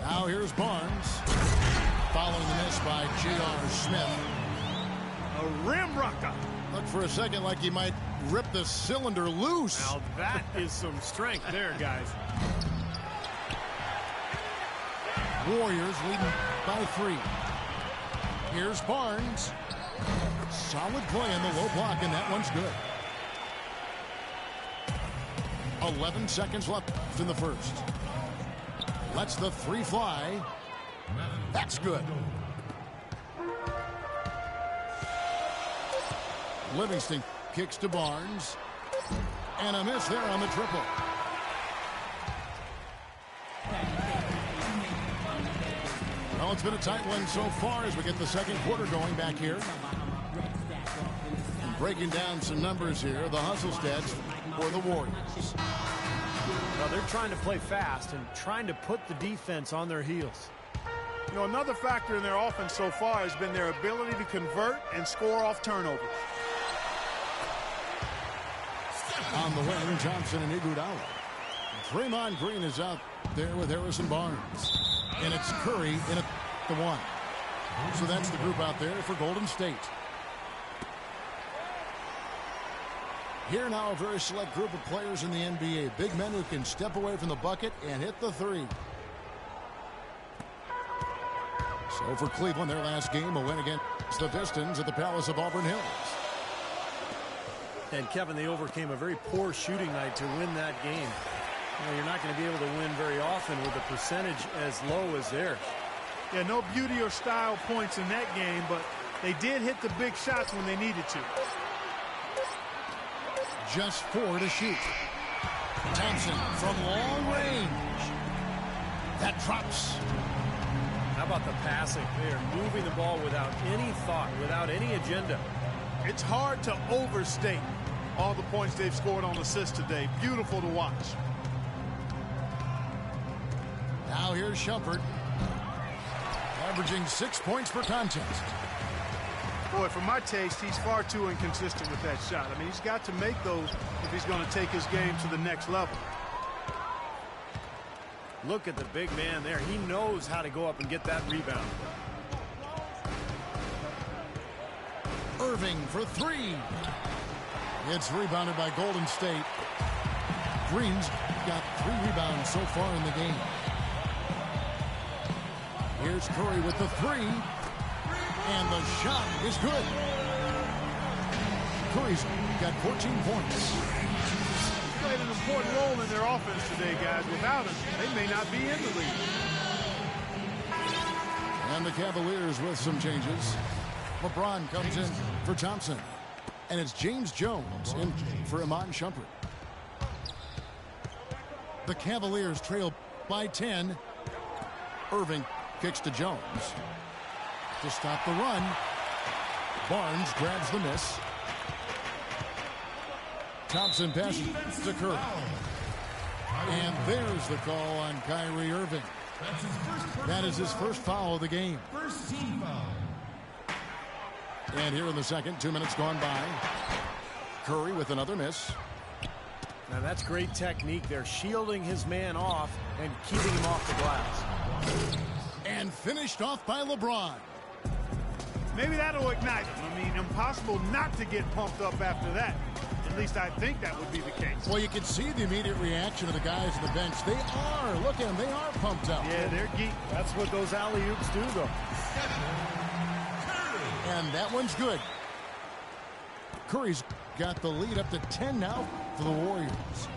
Now here's Barnes. Following the miss by J.R. Smith. A rim rocker. Looked for a second like he might rip the cylinder loose. Now that is some strength there, guys. Warriors leading by 3. Here's Barnes. Solid play in the low block, and that one's good. 11 seconds left in the first. Lets the 3 fly. That's good. Livingston kicks to Barnes. And a miss there on the triple. Well, it's been a tight one so far as we get the second quarter going back here. And breaking down some numbers here, the hustle stats for the Warriors. Well, they're trying to play fast and trying to put the defense on their heels. You know, another factor in their offense so far has been their ability to convert and score off turnovers. On the wing, Johnson and Iguodala. Draymond Green is out there with Harrison Barnes. And it's Curry in at the one. So that's the group out there for Golden State. Here now, a very select group of players in the NBA. Big men who can step away from the bucket and hit the three. So for Cleveland, their last game, a win against the Pistons at the Palace of Auburn Hills. And Kevin, they overcame a very poor shooting night to win that game. You know, you're not going to be able to win very often with a percentage as low as theirs. Yeah, no beauty or style points in that game, but they did hit the big shots when they needed to. Just 4 to shoot. Thompson from long range. That drops. How about the passing? They are moving the ball without any thought, without any agenda. It's hard to overstate all the points they've scored on assists today. Beautiful to watch. Now here's Shumpert, averaging 6 points per contest. Boy, for my taste, he's far too inconsistent with that shot. I mean, he's got to make those if he's going to take his game to the next level. Look at the big man there. He knows how to go up and get that rebound. Irving for 3. It's rebounded by Golden State. Green's got 3 rebounds so far in the game. Here's Curry with the 3. And the shot is good. Curry's got 14 points. He's played an important role in their offense today, guys. Without him, they may not be in the league. And the Cavaliers with some changes. LeBron comes in for Thompson. And it's James Jones in for Iman Shumpert. The Cavaliers trail by 10. Irving kicks to Jones. To stop the run. Barnes grabs the miss. Thompson passes to Curry. And there's the call on Kyrie Irving. That is his first foul of the game. First team foul. And here in the second, 2 minutes gone by. Curry with another miss. Now that's great technique. They're shielding his man off and keeping him off the glass. And finished off by LeBron. Maybe that'll ignite him. I mean, impossible not to get pumped up after that. At least I think that would be the case. Well, you can see the immediate reaction of the guys on the bench. They are. Look at them. They are pumped up. Yeah, they're geek. That's what those alley-oops do, though. And that one's good. Curry's got the lead up to 10 now for the Warriors.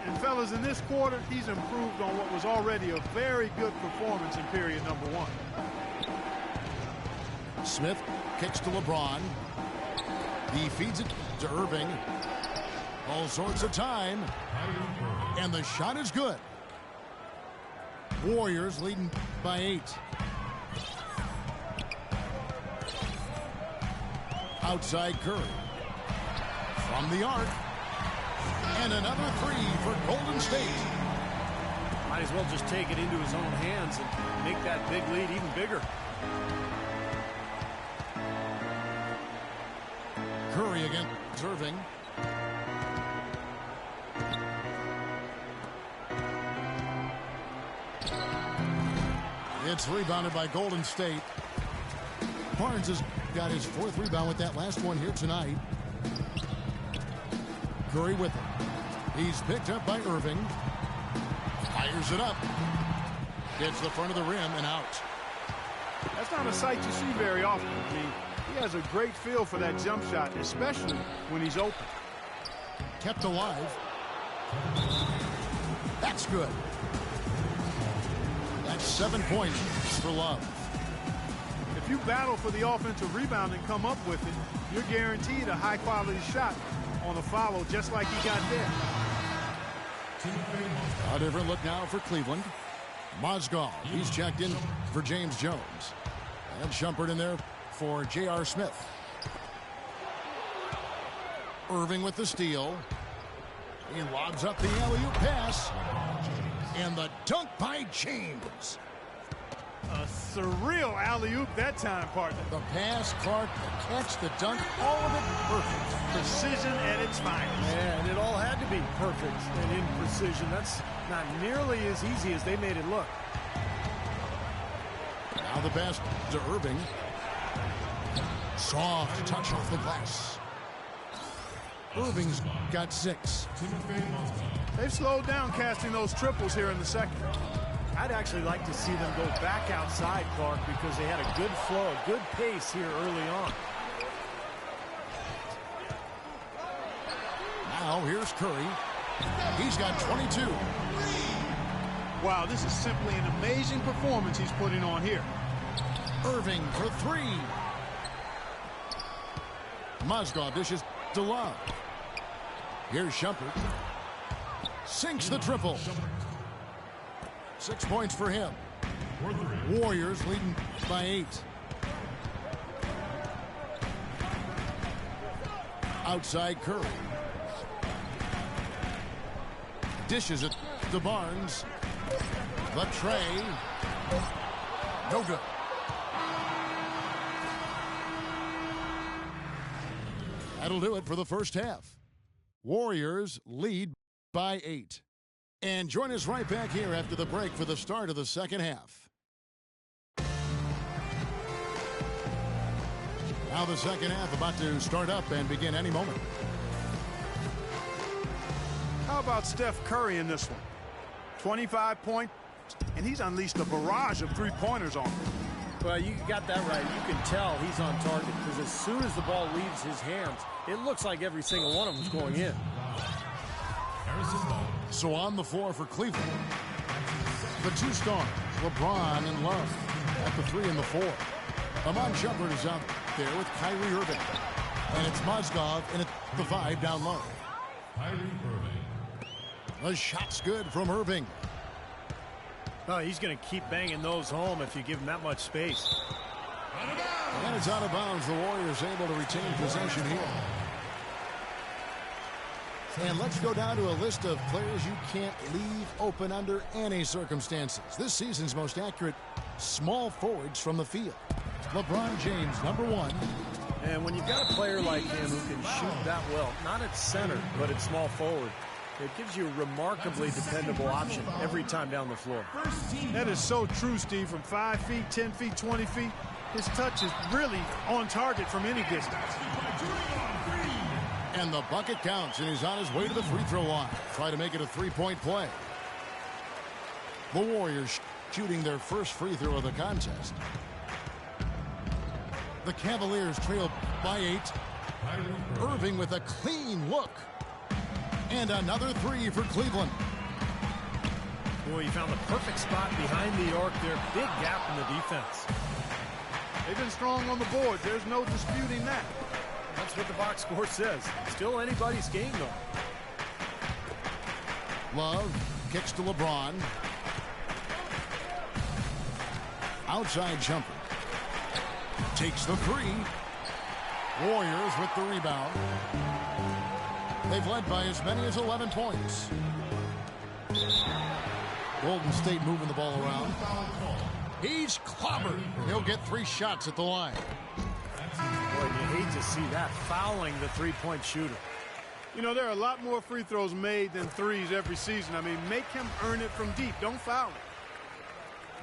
And fellas, in this quarter, he's improved on what was already a very good performance in period number 1. Smith kicks to LeBron. He feeds it to Irving. All sorts of time. And the shot is good. Warriors leading by 8. Outside Curry. From the arc. And another 3 for Golden State. Might as well just take it into his own hands and make that big lead even bigger. Curry against Irving. It's rebounded by Golden State. Barnes has got his 4th rebound with that last one here tonight. Curry with it. He's picked up by Irving. Fires it up. Gets the front of the rim and out. That's not a sight you see very often. I mean, he has a great feel for that jump shot, especially when he's open. Kept alive. That's good. That's 7 points for Love. If If you battle for the offensive rebound and come up with it, you're guaranteed a high-quality shot on a follow just like he got there. A different look now for Cleveland. Mozgov, he's checked in for James Jones. And Shumpert in there for J.R. Smith. Irving with the steal. He lobs up the alley-oop pass. And the dunk by James. A surreal alley-oop that time, partner. The pass, Clark, the catch, the dunk, all of it perfect. Precision at its finest. Yeah, and it all had to be perfect and in precision. That's not nearly as easy as they made it look. Now the pass to Irving. Soft touch off the glass. Irving's got 6. They've slowed down casting those triples here in the second. I'd actually like to see them go back outside, Clark, because they had a good flow, a good pace here early on. Now here's Curry. He's got 22. Wow, this is simply an amazing performance he's putting on here. Irving for 3. Mozgov dishes to Love. Here's Shumpert. Sinks the triple. 6 points for him. Warriors leading by 8. Outside Curry. Dishes it to Barnes. The tray. No good. That'll do it for the first half. Warriors lead by 8. And join us right back here after the break for the start of the second half. Now the second half about to start up and begin any moment. How about Steph Curry in this one? 25 points, and he's unleashed a barrage of three-pointers on him. Well, you got that right. You can tell he's on target because as soon as the ball leaves his hands, it looks like every single one of them is going in. So on the floor for Cleveland, the 2 stars, LeBron and Love, at the 3 and the 4. Amon Shumpert is out there with Kyrie Irving. And it's Mozgov in at the 5 down low. The shot's good from Irving. Oh, he's going to keep banging those home if you give him that much space. And it's out of bounds. The Warriors able to retain possession here. And let's go down to a list of players you can't leave open under any circumstances. This season's most accurate small forwards from the field. LeBron James, number 1. And when you've got a player like him who can shoot that well, not at center, but at small forward, it gives you a remarkably dependable option every time down the floor. That is so true, Steve. From 5 feet, 10 feet, 20 feet, his touch is really on target from any distance. And the bucket counts, and he's on his way to the free throw line. Try to make it a 3-point play. The Warriors shooting their first free throw of the contest. The Cavaliers trail by 8. Irving with a clean look. And another 3 for Cleveland. Boy, you found the perfect spot behind the arc there. Big gap in the defense. They've been strong on the board. There's no disputing that. That's what the box score says. Still anybody's game, though. Love kicks to LeBron. Outside Shumpert. Takes the 3. Warriors with the rebound. They've led by as many as 11 points. Golden State moving the ball around. He's clobbered. He'll get 3 shots at the line. Boy, you hate to see that, fouling the three-point shooter. You know, there are a lot more free throws made than threes every season. I mean, make him earn it from deep. Don't foul him.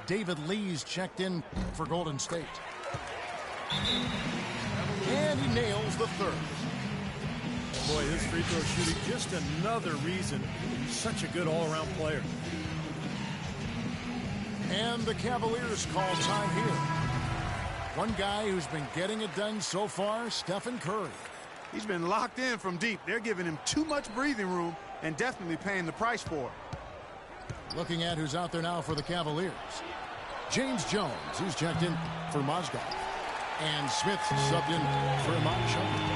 David Lee's checked in for Golden State. And he nails the 3rd. Boy, his free throw shooting, just another reason he's such a good all-around player. And the Cavaliers call time here. One guy who's been getting it done so far, Stephen Curry. He's been locked in from deep. They're giving him too much breathing room and definitely paying the price for it. Looking at who's out there now for the Cavaliers. James Jones, he's checked in for Mozgov. And Smith subbed in for Iman Shumpert.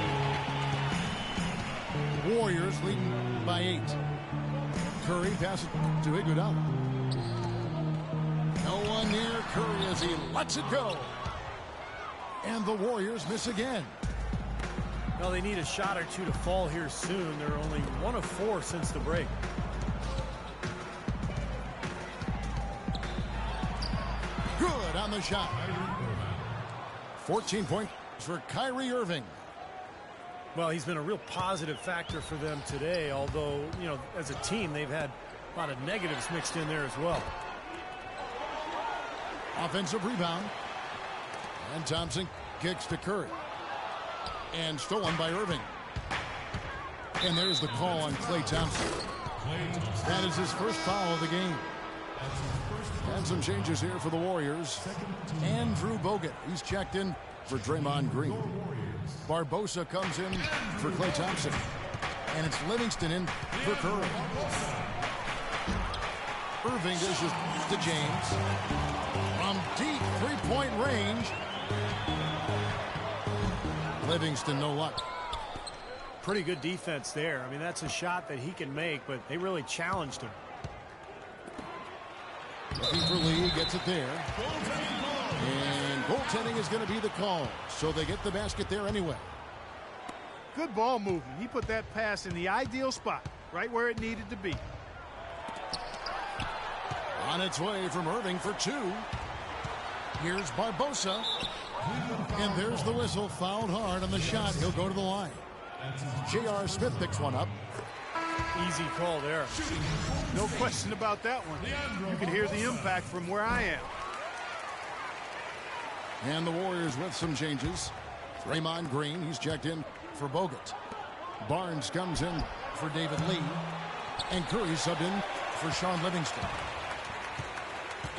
Warriors leading by 8. Curry passes to Iguodala. No one near Curry as he lets it go. And the Warriors miss again. Well, they need a shot or two to fall here soon. They're only 1 of 4 since the break. Good on the shot. 14 points for Kyrie Irving. Well, he's been a real positive factor for them today, although, you know, as a team, they've had a lot of negatives mixed in there as well. Offensive rebound. And Thompson kicks to Curry. And stolen by Irving. And there's the call on Klay Thompson. That is his first foul of the game. And some changes here for the Warriors. Andrew Bogut, he's checked in for Draymond Green. Barbosa comes in for Klay Thompson. And it's Livingston in for Curry. Irving dishes to James. From deep three-point range. Livingston, no luck. Pretty good defense there. I mean, that's a shot that he can make, but they really challenged him. Looking for Lee, gets it there. And goaltending is going to be the call. So they get the basket there anyway. Good ball movement. He put that pass in the ideal spot, right where it needed to be. On its way from Irving for 2. Here's Barbosa. And there's the whistle. Fouled hard on the shot. He'll go to the line. J.R. Smith picks one up. Easy call there. No question about that one. You can hear the impact from where I am. And the Warriors with some changes. Draymond Green, he's checked in for Bogut. Barnes comes in for David Lee. And Curry subbed in for Sean Livingston.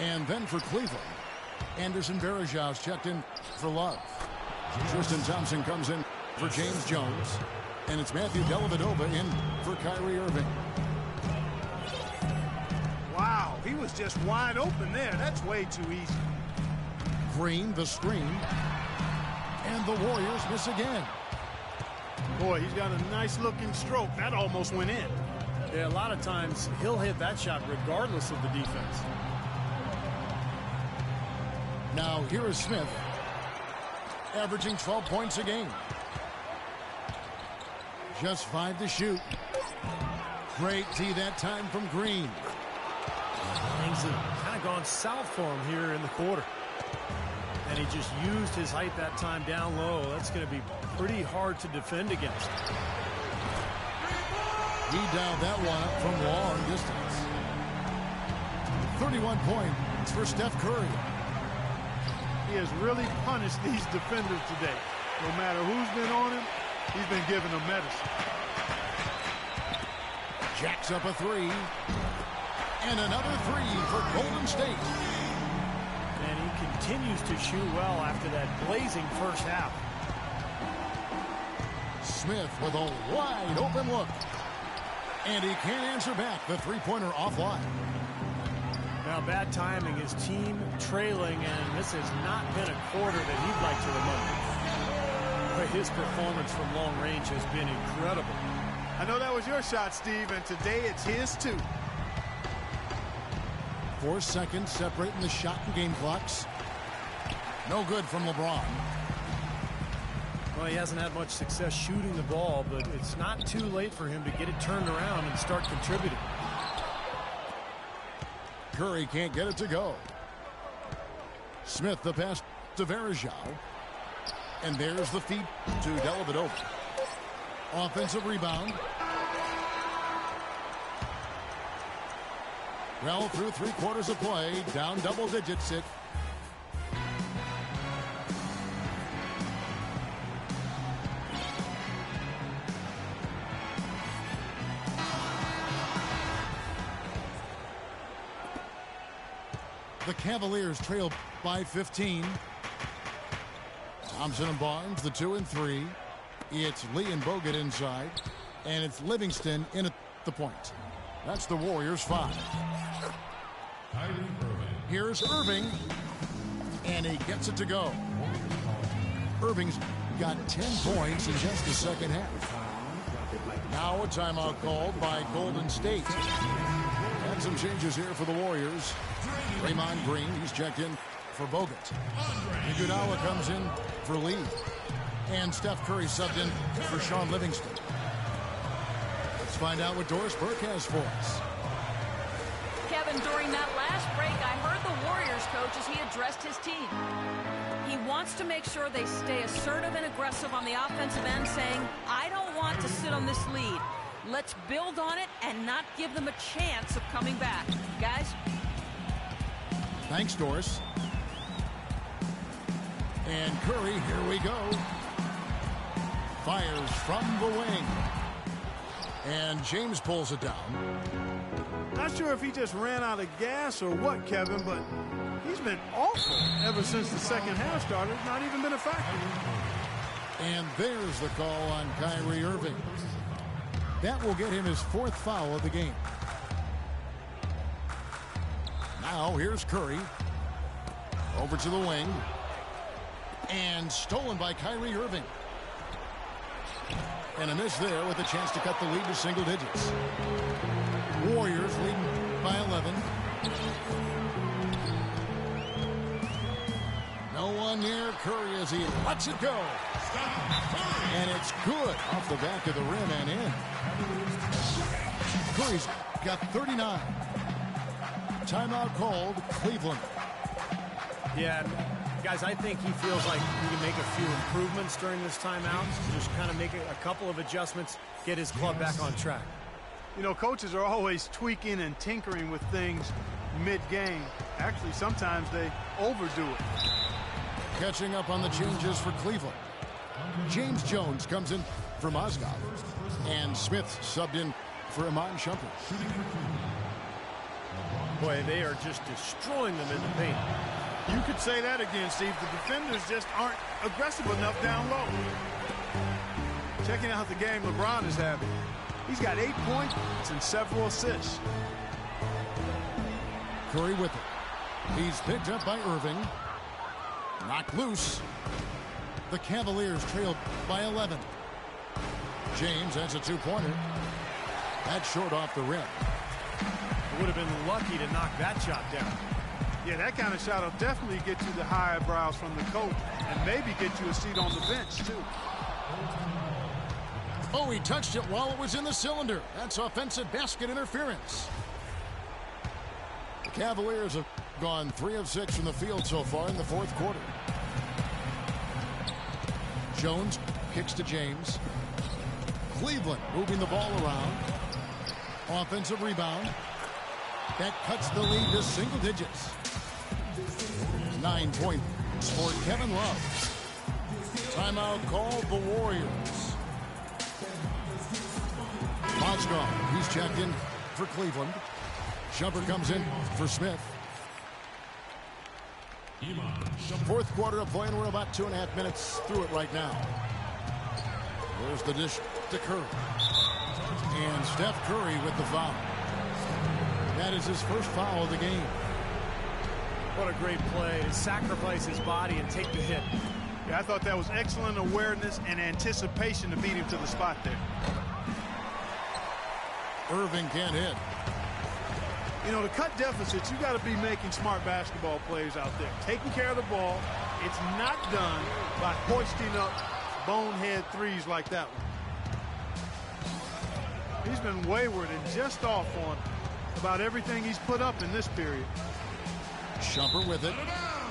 And then for Cleveland, Anderson Varejau's checked in for Love. Tristan Thompson comes in for James Jones. And it's Matthew Dellavedova in for Kyrie Irving. Wow, he was just wide open there. That's way too easy. Green, the screen. And the Warriors miss again. Boy, he's got a nice-looking stroke. That almost went in. Yeah, a lot of times he'll hit that shot regardless of the defense. Now here is Smith, averaging 12 points a game. Just 5 to shoot. Great D that time from Green. Things have kind of gone south for him here in the quarter. And he just used his height that time down low. That's going to be pretty hard to defend against. He dialed that one up from long distance. 31 points for Steph Curry. He has really punished these defenders today. No matter who's been on him, he's been giving them medicine. Jacks up a 3. And another 3 for Golden State. And he continues to shoot well after that blazing first half. Smith with a wide open look. And he can't answer back. The three-pointer offline. Now, bad timing. His team trailing, and this has not been a quarter that he'd like to remember. But his performance from long range has been incredible. I know that was your shot, Steve, and today it's his too. 4 seconds separating the shot and game clocks. No good from LeBron. Well, he hasn't had much success shooting the ball, but it's not too late for him to get it turned around and start contributing. Curry can't get it to go. Smith the pass to Varejao. And there's the feed to Dellavedova. Offensive rebound. Well, through 3/4 of play, down double digits it. The Cavaliers trail by 15. Thompson and Barnes, the 2 and 3. It's Lee and Bogut inside. And it's Livingston in at the point. That's the Warriors' 5. Here's Irving. And he gets it to go. Irving's got 10 points in just the second half. Now a timeout called by Golden State. And some changes here for the Warriors. Draymond Green, he's checked in for Bogut. Iguodala comes in for Lee. And Steph Curry subbed in for Sean Livingston. Let's find out what Doris Burke has for us. Kevin, during that last break, I heard the Warriors coach as he addressed his team. He wants to make sure they stay assertive and aggressive on the offensive end, saying, I don't want to sit on this lead. Let's build on it and not give them a chance of coming back. Guys? Thanks, Doris. And Curry, here we go. Fires from the wing. And James pulls it down. Not sure if he just ran out of gas or what, Kevin, but he's been awful ever since the second half started. Not even been a factor. And there's the call on Kyrie Irving. That will get him his 4th foul of the game. Now here's Curry. Over to the wing. And stolen by Kyrie Irving. And a miss there with a chance to cut the lead to single digits. Warriors leading by 11. No one near Curry as he lets it go. And it's good off the back of the rim and in. Curry's got 39. Timeout called Cleveland. Yeah, guys, I think he feels like he can make a few improvements during this timeout. Just kind of make a couple of adjustments, get his club back on track. You know, coaches are always tweaking and tinkering with things mid-game. Actually, sometimes they overdo it. Catching up on the changes for Cleveland. James Jones comes in for Mozgov. And Smith subbed in for Iman Shumpert. Boy, they are just destroying them in the paint. You could say that again, Steve. The defenders just aren't aggressive enough down low. Checking out the game LeBron is having. He's got 8 points and several assists. Curry with it. He's picked up by Irving. Knocked loose. The Cavaliers trailed by 11. James has a 2-pointer. That's short off the rim. Would have been lucky to knock that shot down. Yeah, that kind of shot will definitely get you the high eyebrows from the coach and maybe get you a seat on the bench, too. Oh, he touched it while it was in the cylinder. That's offensive basket interference. The Cavaliers have gone 3 of 6 from the field so far in the 4th quarter. Jones kicks to James. Cleveland moving the ball around. Offensive rebound. That cuts the lead to single digits. 9 points for Kevin Love. Timeout called the Warriors. Mozgov, he's checked in for Cleveland. Shumpert comes in for Smith. 4th quarter of play, and we're about 2.5 minutes through it right now. There's the dish to Curry. And Steph Curry with the foul. That is his first foul of the game. What a great play to sacrifice his body and take the hit. Yeah, I thought that was excellent awareness and anticipation to beat him to the spot there. Irving can't hit. You know, to cut deficits, you got to be making smart basketball plays out there. Taking care of the ball. It's not done by hoisting up bonehead threes like that one. He's been wayward and just off on about everything he's put up in this period. Shumpert with it.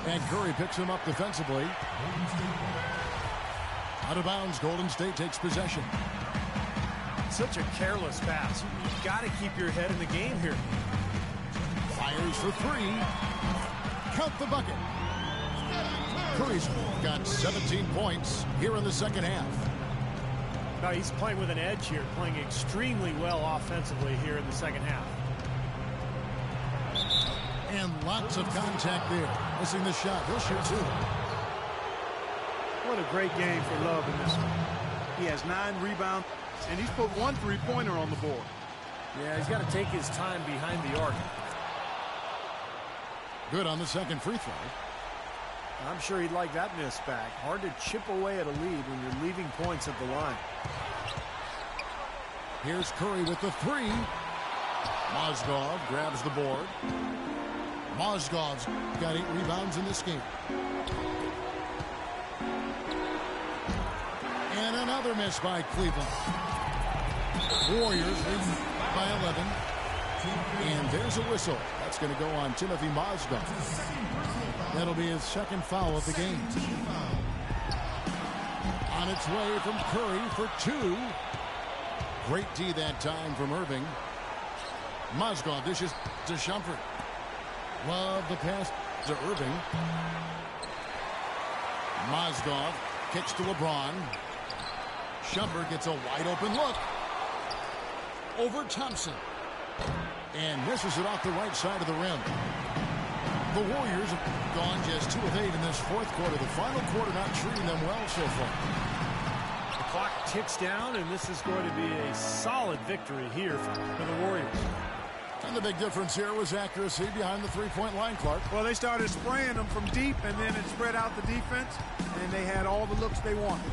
And Curry picks him up defensively. Out of bounds, Golden State takes possession. Such a careless pass. You've got to keep your head in the game here. Fires for 3. Count the bucket. Curry's got 17 points here in the second half. Now he's playing with an edge here, playing extremely well offensively here in the second half. And lots of contact there. Missing the shot. He'll shoot 2. What a great game for Love in this one. He has 9 rebounds, and he's put 1 3-pointer on the board. Yeah, he's got to take his time behind the arc. Good on the second free throw. I'm sure he'd like that miss back. Hard to chip away at a lead when you're leaving points at the line. Here's Curry with the three. Mozgov grabs the board. Mozgov's got 8 rebounds in this game. And another miss by Cleveland. Warriors lead by 11. And there's a whistle. That's going to go on Timothy Mozgov. That'll be his second foul of the game. On its way from Curry for 2. Great D that time from Irving. Mozgov dishes to Shumpert. Love the pass to Irving. Mozgov kicks to LeBron. Shumpert gets a wide open look. Over Thompson. And misses it off the right side of the rim. The Warriors have gone just 2 of 8 in this fourth quarter. The final quarter not treating them well so far. The clock ticks down, and this is going to be a solid victory here for the Warriors. And the big difference here was accuracy behind the three-point line, Clark. Well, they started spraying them from deep, and then it spread out the defense, and they had all the looks they wanted.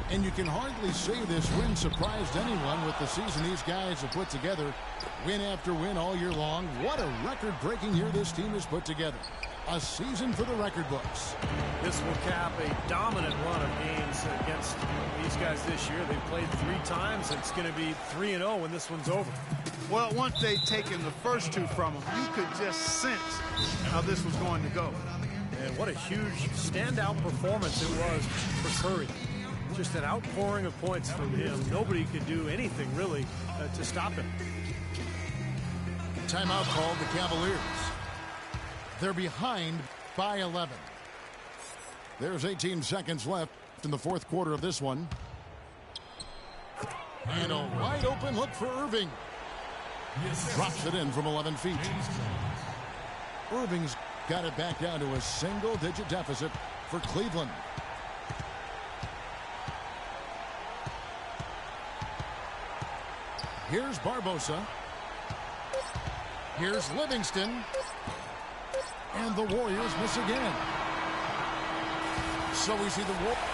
And you can hardly say this win surprised anyone with the season these guys have put together. Win after win all year long. What a record-breaking year this team has put together. A season for the record books. This will cap a dominant run of games against these guys this year. They've played 3 times. It's going to be 3-0 when this one's over. Well, once they'd taken the first 2 from them, you could just sense how this was going to go. And what a huge standout performance it was for Curry. Just an outpouring of points from him. Nobody could do anything, really, to stop him. Timeout called the Cavaliers. They're behind by 11. There's 18 seconds left in the fourth quarter of this one. And a wide open look for Irving. Drops it in from 11 feet. Irving's got it back down to a single-digit deficit for Cleveland. Here's Barbosa. Here's Livingston. And the Warriors miss again. So we see the Warriors.